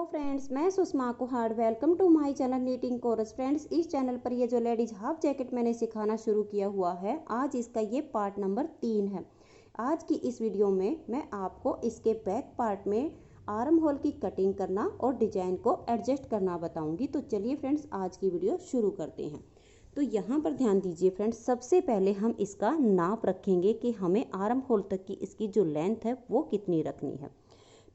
Friends, मैं Sushma Kuhad. Welcome to my channel knitting course. Friends, इस channel पर ये जो लेडीज हाफ जैकेट मैंने सिखाना शुरू किया हुआ है, आज इसका ये पार्ट नंबर 3 है। आज की इस वीडियो में मैं आपको इसके बैक पार्ट में आर्म होल की कटिंग करना और डिजाइन को एडजस्ट करना बताऊंगी। तो चलिए फ्रेंड्स, आज की वीडियो शुरू करते हैं। तो यहाँ पर ध्यान दीजिए फ्रेंड्स, सबसे पहले हम इसका नाप रखेंगे कि हमें आर्म होल तक की इसकी जो लेंथ है वो कितनी रखनी है।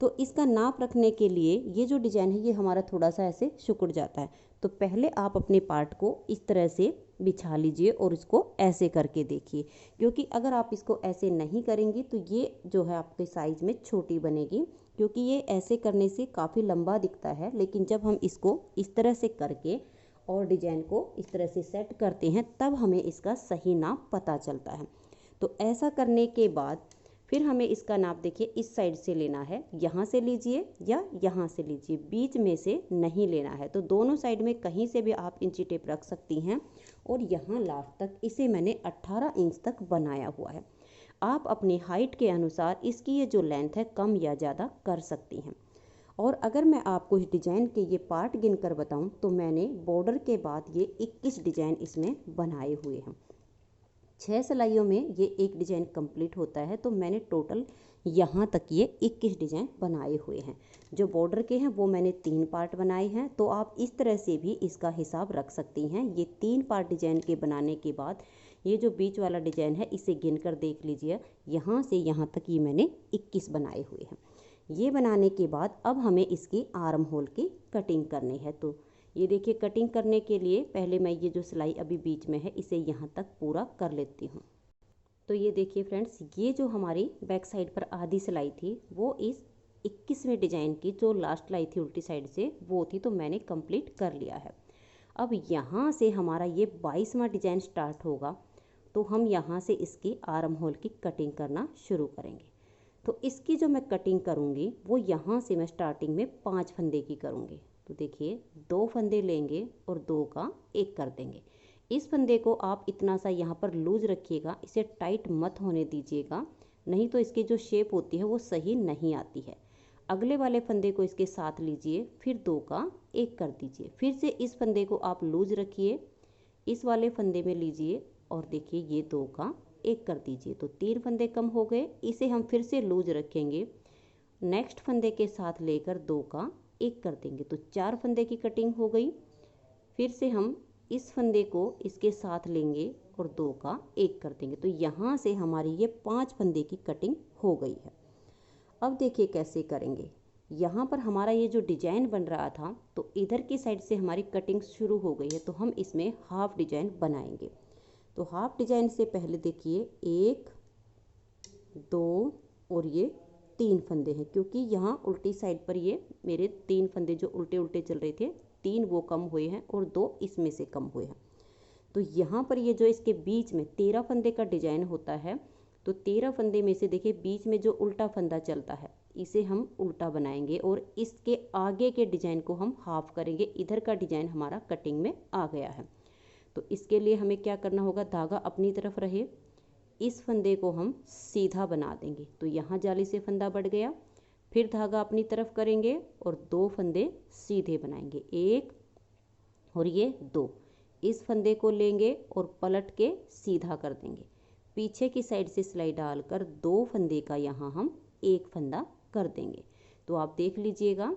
तो इसका नाप रखने के लिए ये जो डिज़ाइन है ये हमारा थोड़ा सा ऐसे सिकुड़ जाता है। तो पहले आप अपने पार्ट को इस तरह से बिछा लीजिए और इसको ऐसे करके देखिए, क्योंकि अगर आप इसको ऐसे नहीं करेंगी तो ये जो है आपके साइज़ में छोटी बनेगी, क्योंकि ये ऐसे करने से काफ़ी लंबा दिखता है। लेकिन जब हम इसको इस तरह से करके और डिजाइन को इस तरह से सेट करते हैं तब हमें इसका सही नाप पता चलता है। तो ऐसा करने के बाद फिर हमें इसका नाप देखिए इस साइड से लेना है, यहाँ से लीजिए या यहाँ से लीजिए, बीच में से नहीं लेना है। तो दोनों साइड में कहीं से भी आप इंची टेप रख सकती हैं। और यहाँ लास्ट तक इसे मैंने 18 इंच तक बनाया हुआ है। आप अपनी हाइट के अनुसार इसकी ये जो लेंथ है कम या ज़्यादा कर सकती हैं। और अगर मैं आपको इस डिज़ाइन के ये पार्ट गिन कर बताऊँ तो मैंने बॉर्डर के बाद ये 21 डिज़ाइन इसमें बनाए हुए हैं। 6 सिलाइयों में ये एक डिज़ाइन कंप्लीट होता है। तो मैंने टोटल यहाँ तक ये 21 डिज़ाइन बनाए हुए हैं। जो बॉर्डर के हैं वो मैंने 3 पार्ट बनाए हैं। तो आप इस तरह से भी इसका हिसाब रख सकती हैं। ये 3 पार्ट डिज़ाइन के बनाने के बाद ये जो बीच वाला डिज़ाइन है इसे गिन कर देख लीजिए, यहाँ से यहाँ तक ये मैंने 21 बनाए हुए हैं। ये बनाने के बाद अब हमें इसकी आर्म होल की कटिंग करनी है। तो ये देखिए, कटिंग करने के लिए पहले मैं ये जो सिलाई अभी बीच में है इसे यहाँ तक पूरा कर लेती हूँ। तो ये देखिए फ्रेंड्स, ये जो हमारी बैक साइड पर आधी सिलाई थी वो इस 21वें डिज़ाइन की जो लास्ट सिलाई थी उल्टी साइड से वो थी, तो मैंने कंप्लीट कर लिया है। अब यहाँ से हमारा ये 22वां डिज़ाइन स्टार्ट होगा। तो हम यहाँ से इसकी आर्म होल की कटिंग करना शुरू करेंगे। तो इसकी जो मैं कटिंग करूँगी वो यहाँ से मैं स्टार्टिंग में 5 फंदे की करूँगी। तो देखिए, 2 फंदे लेंगे और 2 का 1 कर देंगे। इस फंदे को आप इतना सा यहाँ पर लूज रखिएगा, इसे टाइट मत होने दीजिएगा, नहीं तो इसकी जो शेप होती है वो सही नहीं आती है। अगले वाले फंदे को इसके साथ लीजिए, फिर 2 का 1 कर दीजिए। फिर से इस फंदे को आप लूज रखिए, इस वाले फंदे में लीजिए और देखिए ये 2 का 1 कर दीजिए। तो 3 फंदे कम हो गए। इसे हम फिर से लूज रखेंगे, नेक्स्ट फंदे के साथ लेकर 2 का 1 कर देंगे। तो 4 फंदे की कटिंग हो गई। फिर से हम इस फंदे को इसके साथ लेंगे और 2 का 1 कर देंगे। तो यहाँ से हमारी ये 5 फंदे की कटिंग हो गई है। अब देखिए कैसे करेंगे। यहाँ पर हमारा ये जो डिजाइन बन रहा था तो इधर की साइड से हमारी कटिंग शुरू हो गई है। तो हम इसमें हाफ डिजाइन बनाएंगे। तो हाफ डिजाइन से पहले देखिए 1, 2 और ये 3 फंदे हैं, क्योंकि यहाँ उल्टी साइड पर ये मेरे 3 फंदे जो उल्टे उल्टे चल रहे थे, 3 वो कम हुए हैं और 2 इसमें से कम हुए हैं। तो यहाँ पर ये जो इसके बीच में 13 फंदे का डिजाइन होता है, तो 13 फंदे में से देखिए बीच में जो उल्टा फंदा चलता है इसे हम उल्टा बनाएंगे और इसके आगे के डिजाइन को हम हाफ करेंगे। इधर का डिजाइन हमारा कटिंग में आ गया है। तो इसके लिए हमें क्या करना होगा, धागा अपनी तरफ रहे, इस फंदे को हम सीधा बना देंगे। तो यहाँ जाली से फंदा बढ़ गया, फिर धागा अपनी तरफ करेंगे और 2 फंदे सीधे बनाएंगे, 1 और ये 2। इस फंदे को लेंगे और पलट के सीधा कर देंगे। पीछे की साइड से सिलाई डालकर 2 फंदे का यहाँ हम 1 फंदा कर देंगे। तो आप देख लीजिएगा,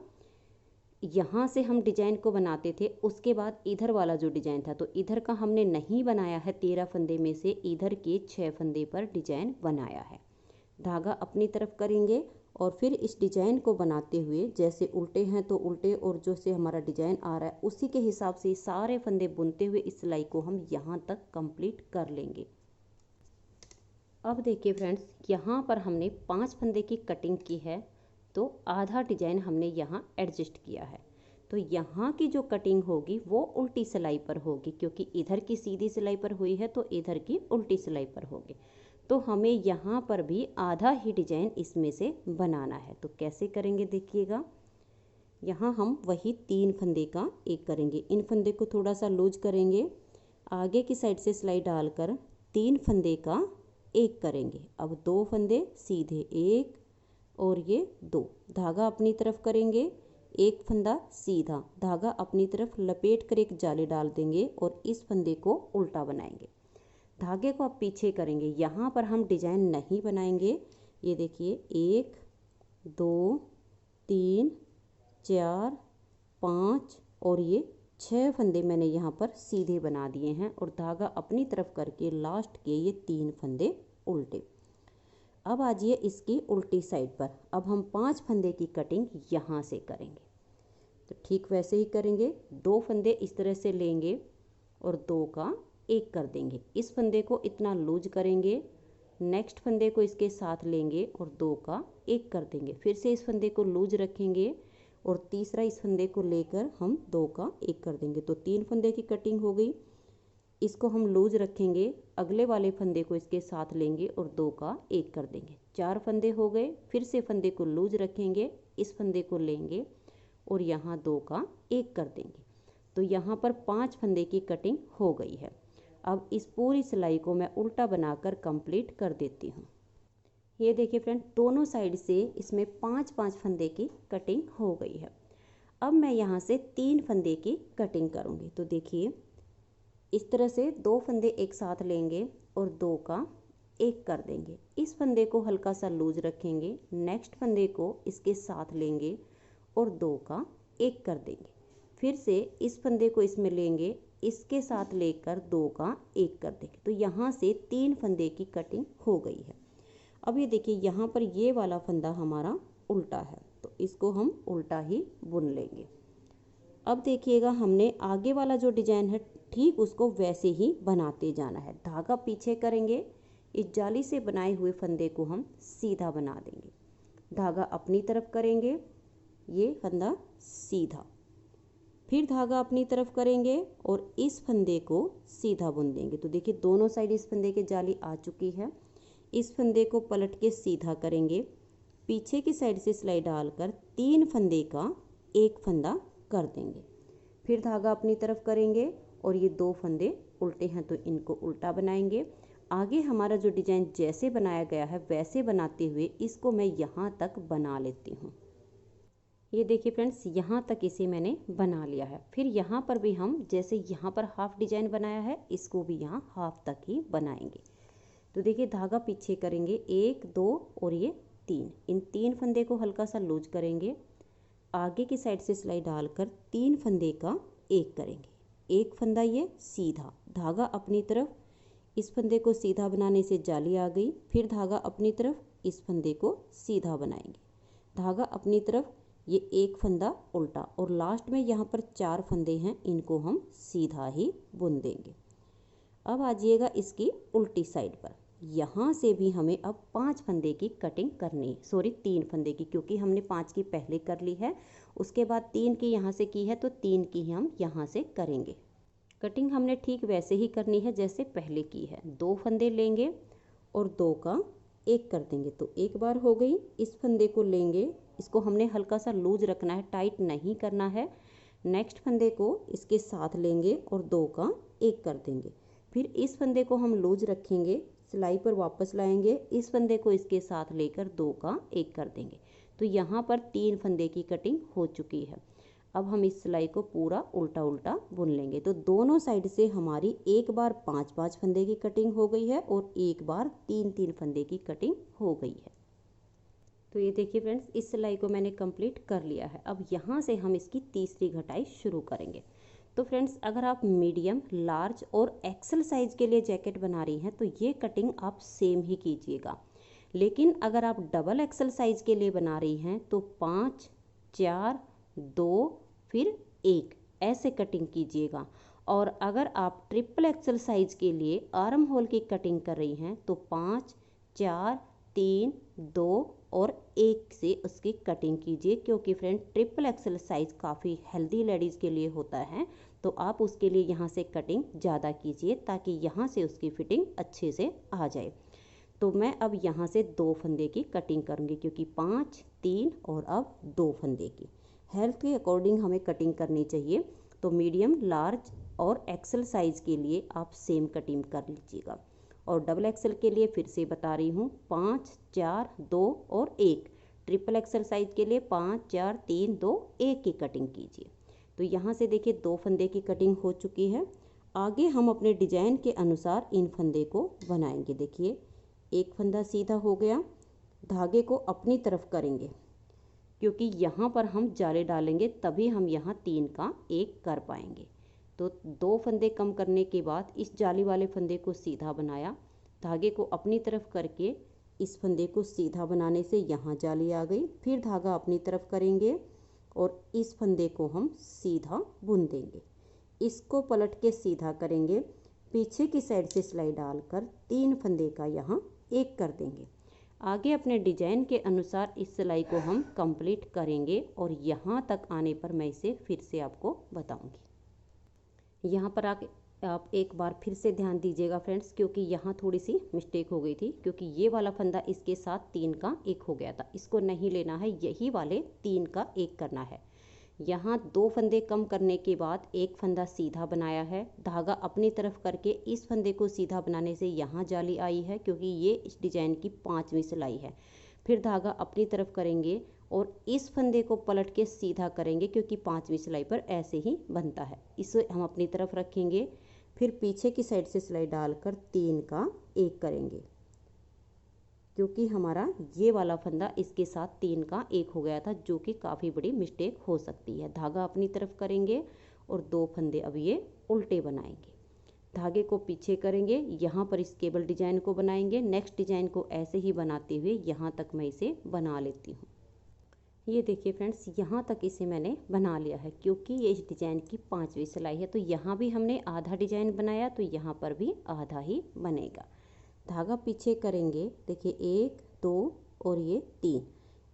यहाँ से हम डिजाइन को बनाते थे, उसके बाद इधर वाला जो डिजाइन था तो इधर का हमने नहीं बनाया है। 13 फंदे में से इधर के 6 फंदे पर डिजाइन बनाया है। धागा अपनी तरफ करेंगे और फिर इस डिजाइन को बनाते हुए जैसे उल्टे हैं तो उल्टे, और जो से हमारा डिजाइन आ रहा है उसी के हिसाब से सारे फंदे बुनते हुए इस सिलाई को हम यहाँ तक कंप्लीट कर लेंगे। अब देखिए फ्रेंड्स, यहाँ पर हमने 5 फंदे की कटिंग की है, तो आधा डिजाइन हमने यहाँ एडजस्ट किया है। तो यहाँ की जो कटिंग होगी वो उल्टी सिलाई पर होगी, क्योंकि इधर की सीधी सिलाई पर हुई है तो इधर की उल्टी सिलाई पर होगी। तो हमें यहाँ पर भी आधा ही डिजाइन इसमें से बनाना है। तो कैसे करेंगे देखिएगा, यहाँ हम वही 3 फंदे का 1 करेंगे। इन फंदे को थोड़ा सा लूज करेंगे, आगे की साइड से सिलाई डालकर 3 फंदे का 1 करेंगे। अब 2 फंदे सीधे, 1 और ये 2, धागा अपनी तरफ करेंगे, एक फंदा सीधा, धागा अपनी तरफ लपेट कर एक जाली डाल देंगे और इस फंदे को उल्टा बनाएंगे। धागे को आप पीछे करेंगे, यहाँ पर हम डिजाइन नहीं बनाएंगे। ये देखिए 1 2 3 4 5 और ये 6 फंदे मैंने यहाँ पर सीधे बना दिए हैं और धागा अपनी तरफ करके लास्ट के ये 3 फंदे उल्टे। अब आ जाइए इसकी उल्टी साइड पर। अब हम 5 फंदे की कटिंग यहाँ से करेंगे, तो ठीक वैसे ही करेंगे। 2 फंदे इस तरह से लेंगे और 2 का 1 कर देंगे। इस फंदे को इतना लूज करेंगे, नेक्स्ट फंदे को इसके साथ लेंगे और 2 का 1 कर देंगे। फिर से इस फंदे को लूज रखेंगे और तीसरा इस फंदे को लेकर हम 2 का 1 कर देंगे। तो 3 फंदे की कटिंग हो गई। इसको हम लूज रखेंगे, अगले वाले फंदे को इसके साथ लेंगे और 2 का 1 कर देंगे। 4 फंदे हो गए। फिर से फंदे को लूज रखेंगे, इस फंदे को लेंगे और यहाँ 2 का 1 कर देंगे। तो यहाँ पर 5 फंदे की कटिंग हो गई है। अब इस पूरी सिलाई को मैं उल्टा बनाकर कंप्लीट कर देती हूँ। ये देखिए फ्रेंड, दोनों साइड से इसमें 5-5 फंदे की कटिंग हो गई है। अब मैं यहाँ से 3 फंदे की कटिंग करूँगी। तो देखिए इस तरह से 2 फंदे एक साथ लेंगे और 2 का 1 कर देंगे। इस फंदे को हल्का सा लूज रखेंगे, नेक्स्ट फंदे को इसके साथ लेंगे और 2 का 1 कर देंगे। फिर से इस फंदे को इसमें लेंगे, इसके साथ लेकर 2 का 1 कर देंगे। तो यहाँ से 3 फंदे की कटिंग हो गई है। अब ये देखिए यहाँ पर ये वाला फंदा हमारा उल्टा है, तो इसको हम उल्टा ही बुन लेंगे। अब देखिएगा हमने आगे वाला जो डिजाइन है ठीक उसको वैसे ही बनाते जाना है। धागा पीछे करेंगे, इस जाली से बनाए हुए फंदे को हम सीधा बना देंगे। धागा अपनी तरफ करेंगे, ये फंदा सीधा, फिर धागा अपनी तरफ करेंगे और इस फंदे को सीधा बुन देंगे। तो देखिए दोनों साइड इस फंदे की जाली आ चुकी है। इस फंदे को पलट के सीधा करेंगे, पीछे की साइड से सिलाई डालकर 3 फंदे का 1 फंदा कर देंगे। फिर धागा अपनी तरफ करेंगे और ये 2 फंदे उल्टे हैं तो इनको उल्टा बनाएंगे। आगे हमारा जो डिजाइन जैसे बनाया गया है वैसे बनाते हुए इसको मैं यहाँ तक बना लेती हूँ। ये देखिए फ्रेंड्स, यहाँ तक इसे मैंने बना लिया है। फिर यहाँ पर भी हम जैसे यहाँ पर हाफ डिजाइन बनाया है इसको भी यहाँ हाफ तक ही बनाएंगे। तो देखिए धागा पीछे करेंगे, 1 2 और ये 3, इन 3 फंदे को हल्का सा लूज करेंगे, आगे की साइड से सिलाई डालकर 3 फंदे का 1 करेंगे। 1 फंदा ये सीधा, धागा अपनी तरफ, इस फंदे को सीधा बनाने से जाली आ गई। फिर धागा अपनी तरफ, इस फंदे को सीधा बनाएंगे, धागा अपनी तरफ, ये 1 फंदा उल्टा और लास्ट में यहाँ पर 4 फंदे हैं, इनको हम सीधा ही बुन देंगे। अब आ जाइएगा इसकी उल्टी साइड पर। यहाँ से भी हमें अब 5 फंदे की कटिंग करनी है, सॉरी 3 फंदे की, क्योंकि हमने 5 की पहले कर ली है, उसके बाद 3 की यहाँ से की है तो 3 की हम यहाँ से करेंगे। कटिंग हमने ठीक वैसे ही करनी है जैसे पहले की है। 2 फंदे लेंगे और 2 का 1 कर देंगे। तो एक बार हो गई। इस फंदे को लेंगे, इसको हमने हल्का सा लूज रखना है, टाइट नहीं करना है। नेक्स्ट फंदे को इसके साथ लेंगे और 2 का 1 कर देंगे। फिर इस फंदे को हम लूज रखेंगे, सिलाई पर वापस लाएंगे, इस फंदे को इसके साथ लेकर 2 का 1 कर देंगे। तो यहाँ पर 3 फंदे की कटिंग हो चुकी है। अब हम इस सिलाई को पूरा उल्टा उल्टा बुन लेंगे। तो दोनों साइड से हमारी एक बार 5-5 फंदे की कटिंग हो गई है और एक बार 3-3 फंदे की कटिंग हो गई है। तो ये देखिए फ्रेंड्स, इस सिलाई को मैंने कंप्लीट कर लिया है। अब यहाँ से हम इसकी तीसरी घटाई शुरू करेंगे। तो फ्रेंड्स, अगर आप मीडियम, लार्ज और एक्सेल साइज के लिए जैकेट बना रही हैं तो ये कटिंग आप सेम ही कीजिएगा। लेकिन अगर आप डबल एक्सेल साइज के लिए बना रही हैं तो 5 4 2 फिर 1 ऐसे कटिंग कीजिएगा। और अगर आप ट्रिपल एक्सेल साइज के लिए आर्म होल की कटिंग कर रही हैं तो 5 4 3 2 और 1 से उसकी कटिंग कीजिए, क्योंकि फ्रेंड ट्रिपल एक्सेल साइज काफ़ी हेल्दी लेडीज़ के लिए होता है। तो आप उसके लिए यहाँ से कटिंग ज़्यादा कीजिए ताकि यहाँ से उसकी फिटिंग अच्छे से आ जाए। तो मैं अब यहाँ से 2 फंदे की कटिंग करूँगी, क्योंकि 5 3 और अब 2 फंदे की। हेल्थ के अकॉर्डिंग हमें कटिंग करनी चाहिए। तो मीडियम, लार्ज और एक्सेल साइज़ के लिए आप सेम कटिंग कर लीजिएगा। और डबल एक्सेल के लिए फिर से बता रही हूँ 5 4 2 और 1 ट्रिपल एक्सरसाइज के लिए 5 4 3 2 1 की कटिंग कीजिए। तो यहाँ से देखिए 2 फंदे की कटिंग हो चुकी है। आगे हम अपने डिजाइन के अनुसार इन फंदे को बनाएंगे। देखिए एक फंदा सीधा हो गया, धागे को अपनी तरफ करेंगे क्योंकि यहाँ पर हम जाले डालेंगे तभी हम यहाँ 3 का 1 कर पाएंगे। तो 2 फंदे कम करने के बाद इस जाली वाले फंदे को सीधा बनाया, धागे को अपनी तरफ करके इस फंदे को सीधा बनाने से यहाँ जाली आ गई। फिर धागा अपनी तरफ करेंगे और इस फंदे को हम सीधा बुन देंगे। इसको पलट के सीधा करेंगे, पीछे की साइड से सिलाई डालकर 3 फंदे का यहाँ 1 कर देंगे। आगे अपने डिजाइन के अनुसार इस सिलाई को हम कंप्लीट करेंगे और यहाँ तक आने पर मैं इसे फिर से आपको बताऊंगी। यहाँ पर आके आप एक बार फिर से ध्यान दीजिएगा फ्रेंड्स, क्योंकि यहाँ थोड़ी सी मिस्टेक हो गई थी, क्योंकि ये वाला फंदा इसके साथ 3 का 1 हो गया था। इसको नहीं लेना है, यही वाले 3 का 1 करना है। यहाँ 2 फंदे कम करने के बाद एक फंदा सीधा बनाया है, धागा अपनी तरफ करके इस फंदे को सीधा बनाने से यहाँ जाली आई है, क्योंकि ये इस डिजाइन की 5वीं सिलाई है। फिर धागा अपनी तरफ करेंगे और इस फंदे को पलट के सीधा करेंगे, क्योंकि 5वीं सिलाई पर ऐसे ही बनता है। इसे हम अपनी तरफ रखेंगे, फिर पीछे की साइड से सिलाई डालकर 3 का 1 करेंगे, क्योंकि हमारा ये वाला फंदा इसके साथ 3 का 1 हो गया था, जो कि काफ़ी बड़ी मिस्टेक हो सकती है। धागा अपनी तरफ करेंगे और 2 फंदे अब ये उल्टे बनाएंगे। धागे को पीछे करेंगे, यहाँ पर इस केबल डिजाइन को बनाएंगे। नेक्स्ट डिजाइन को ऐसे ही बनाते हुए यहाँ तक मैं इसे बना लेती हूँ। ये देखिए फ्रेंड्स, यहाँ तक इसे मैंने बना लिया है, क्योंकि ये इस डिजाइन की 5वीं सिलाई है। तो यहाँ भी हमने आधा डिजाइन बनाया, तो यहाँ पर भी आधा ही बनेगा। धागा पीछे करेंगे, देखिए 1 2 और ये 3।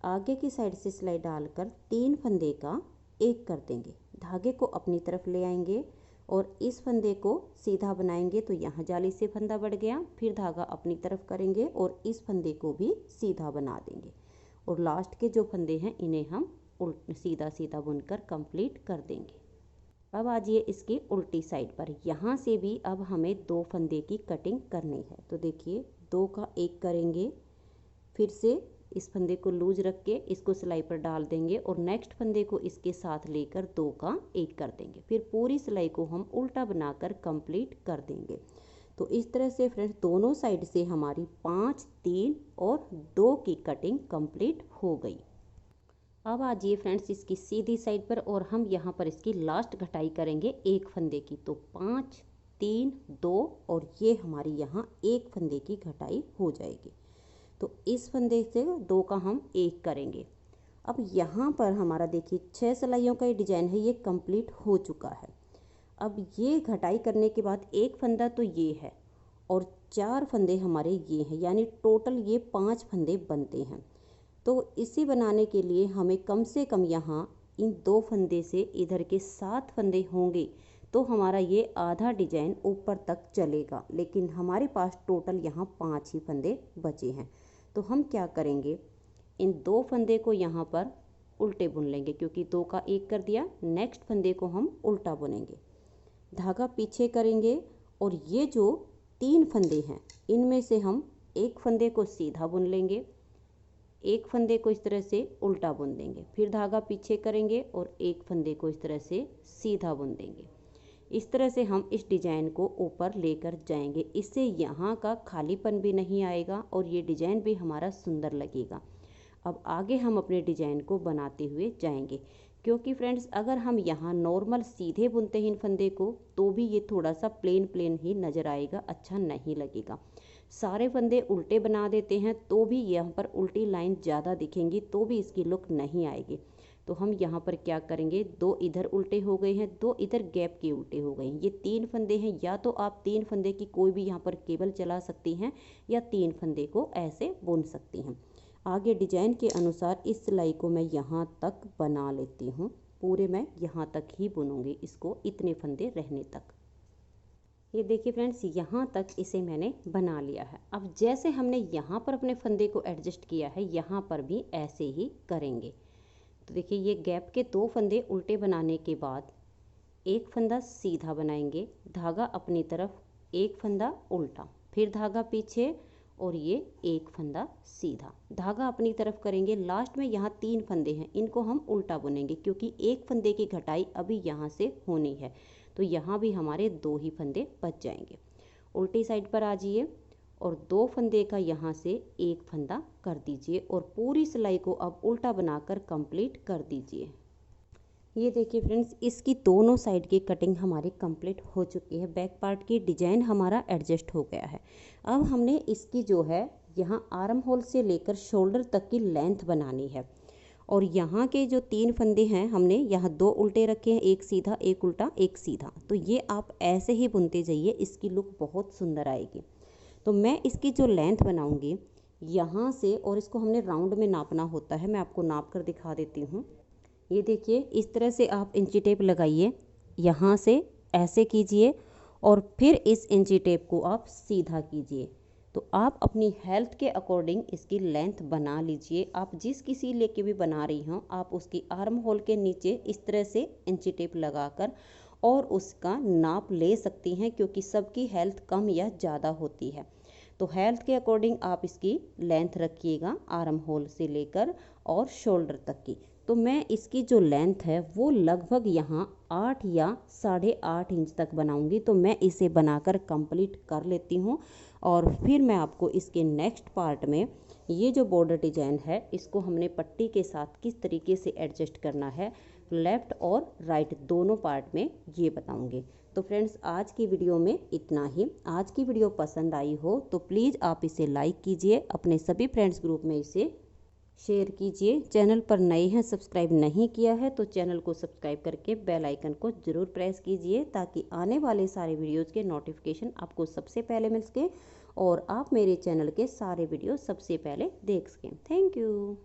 आगे की साइड से सिलाई डालकर 3 फंदे का 1 कर देंगे। धागे को अपनी तरफ ले आएंगे और इस फंदे को सीधा बनाएंगे, तो यहाँ जाली से फंदा बढ़ गया। फिर धागा अपनी तरफ करेंगे और इस फंदे को भी सीधा बना देंगे और लास्ट के जो फंदे हैं इन्हें हम सीधा सीधा बुनकर कंप्लीट कर देंगे। अब आज ये इसकी उल्टी साइड पर, यहाँ से भी अब हमें 2 फंदे की कटिंग करनी है। तो देखिए 2 का 1 करेंगे, फिर से इस फंदे को लूज रख के इसको सिलाई पर डाल देंगे और नेक्स्ट फंदे को इसके साथ लेकर 2 का 1 कर देंगे। फिर पूरी सिलाई को हम उल्टा बनाकर कंप्लीट कर देंगे। तो इस तरह से फ्रेंड्स दोनों साइड से हमारी 5 3 और 2 की कटिंग कंप्लीट हो गई। अब आ जाइए फ्रेंड्स इसकी सीधी साइड पर और हम यहाँ पर इसकी लास्ट घटाई करेंगे 1 फंदे की। तो 5 3 2 और ये हमारी यहाँ 1 फंदे की घटाई हो जाएगी। तो इस फंदे से 2 का हम 1 करेंगे। अब यहाँ पर हमारा देखिए 6 सिलाइयों का ये डिजाइन है, ये कंप्लीट हो चुका है। अब ये घटाई करने के बाद 1 फंदा तो ये है और 4 फंदे हमारे ये हैं, यानी टोटल ये 5 फंदे बनते हैं। तो इसे बनाने के लिए हमें कम से कम यहाँ इन 2 फंदे से इधर के 7 फंदे होंगे, तो हमारा ये आधा डिजाइन ऊपर तक चलेगा। लेकिन हमारे पास टोटल यहाँ 5 ही फंदे बचे हैं। तो हम क्या करेंगे, इन 2 फंदे को यहाँ पर उल्टे बुन लेंगे, क्योंकि 2 का 1 कर दिया। नेक्स्ट फंदे को हम उल्टा बुनेंगे, धागा पीछे करेंगे और ये जो 3 फंदे हैं इनमें से हम 1 फंदे को सीधा बुन लेंगे, 1 फंदे को इस तरह से उल्टा बुन देंगे। फिर धागा पीछे करेंगे और 1 फंदे को इस तरह से सीधा बुन देंगे। इस तरह से हम इस डिजाइन को ऊपर लेकर जाएंगे। इससे यहाँ का खालीपन भी नहीं आएगा और ये डिजाइन भी हमारा सुंदर लगेगा। अब आगे हम अपने डिजाइन को बनाते हुए जाएंगे, क्योंकि फ्रेंड्स अगर हम यहाँ नॉर्मल सीधे बुनते हैं इन फंदे को तो भी ये थोड़ा सा प्लेन प्लेन ही नज़र आएगा, अच्छा नहीं लगेगा। सारे फंदे उल्टे बना देते हैं तो भी यहाँ पर उल्टी लाइन ज़्यादा दिखेंगी, तो भी इसकी लुक नहीं आएगी। तो हम यहाँ पर क्या करेंगे, 2 इधर उल्टे हो गए हैं, 2 इधर गैप के उल्टे हो गए हैं। ये 3 फंदे हैं, या तो आप 3 फंदे की कोई भी यहाँ पर केबल चला सकती हैं या 3 फंदे को ऐसे बुन सकती हैं। आगे डिजाइन के अनुसार इस सिलाई को मैं यहाँ तक बना लेती हूँ। पूरे मैं यहाँ तक ही बुनूंगी इसको, इतने फंदे रहने तक। ये देखिए फ्रेंड्स, यहाँ तक इसे मैंने बना लिया है। अब जैसे हमने यहाँ पर अपने फंदे को एडजस्ट किया है, यहाँ पर भी ऐसे ही करेंगे। तो देखिए ये गैप के 2 फंदे उल्टे बनाने के बाद 1 फंदा सीधा बनाएंगे, धागा अपनी तरफ, 1 फंदा उल्टा, फिर धागा पीछे और ये एक फंदा सीधा। धागा अपनी तरफ करेंगे, लास्ट में यहाँ 3 फंदे हैं, इनको हम उल्टा बुनेंगे क्योंकि एक फंदे की घटाई अभी यहाँ से होनी है, तो यहाँ भी हमारे 2 ही फंदे बच जाएंगे। उल्टी साइड पर आ जाइए और 2 फंदे का यहाँ से एक फंदा कर दीजिए और पूरी सिलाई को अब उल्टा बनाकर कंप्लीट कर दीजिए। ये देखिए फ्रेंड्स, इसकी दोनों साइड की कटिंग हमारी कंप्लीट हो चुकी है। बैक पार्ट की डिजाइन हमारा एडजस्ट हो गया है। अब हमने इसकी जो है यहाँ आर्म होल से लेकर शोल्डर तक की लेंथ बनानी है और यहाँ के जो 3 फंदे हैं हमने यहाँ 2 उल्टे रखे हैं, एक सीधा एक उल्टा एक सीधा। तो ये आप ऐसे ही बुनते जाइए, इसकी लुक बहुत सुंदर आएगी। तो मैं इसकी जो लेंथ बनाऊंगी यहाँ से, और इसको हमने राउंड में नापना होता है, मैं आपको नाप कर दिखा देती हूँ। ये देखिए, इस तरह से आप इंची टेप लगाइए, यहाँ से ऐसे कीजिए और फिर इस इंची टेप को आप सीधा कीजिए। तो आप अपनी हेल्थ के अकॉर्डिंग इसकी लेंथ बना लीजिए। आप जिस किसी लेके भी बना रही हों, आप उसकी आर्म होल के नीचे इस तरह से इंची टेप लगाकर और उसका नाप ले सकती हैं, क्योंकि सबकी हेल्थ कम या ज़्यादा होती है। तो हेल्थ के अकॉर्डिंग आप इसकी लेंथ रखिएगा, आर्म होल से लेकर और शोल्डर तक की। तो मैं इसकी जो लेंथ है वो लगभग यहाँ 8 या 8.5 इंच तक बनाऊंगी। तो मैं इसे बनाकर कंप्लीट कर लेती हूँ और फिर मैं आपको इसके नेक्स्ट पार्ट में ये जो बॉर्डर डिजाइन है इसको हमने पट्टी के साथ किस तरीके से एडजस्ट करना है, लेफ़्ट और राइट दोनों पार्ट में, ये बताऊंगी। तो फ्रेंड्स, आज की वीडियो में इतना ही। आज की वीडियो पसंद आई हो तो प्लीज़ आप इसे लाइक कीजिए, अपने सभी फ्रेंड्स ग्रुप में इसे शेयर कीजिए। चैनल पर नए हैं, सब्सक्राइब नहीं किया है तो चैनल को सब्सक्राइब करके बेल आइकन को ज़रूर प्रेस कीजिए, ताकि आने वाले सारे वीडियोज़ के नोटिफिकेशन आपको सबसे पहले मिल सके और आप मेरे चैनल के सारे वीडियो सबसे पहले देख सकें। Thank you.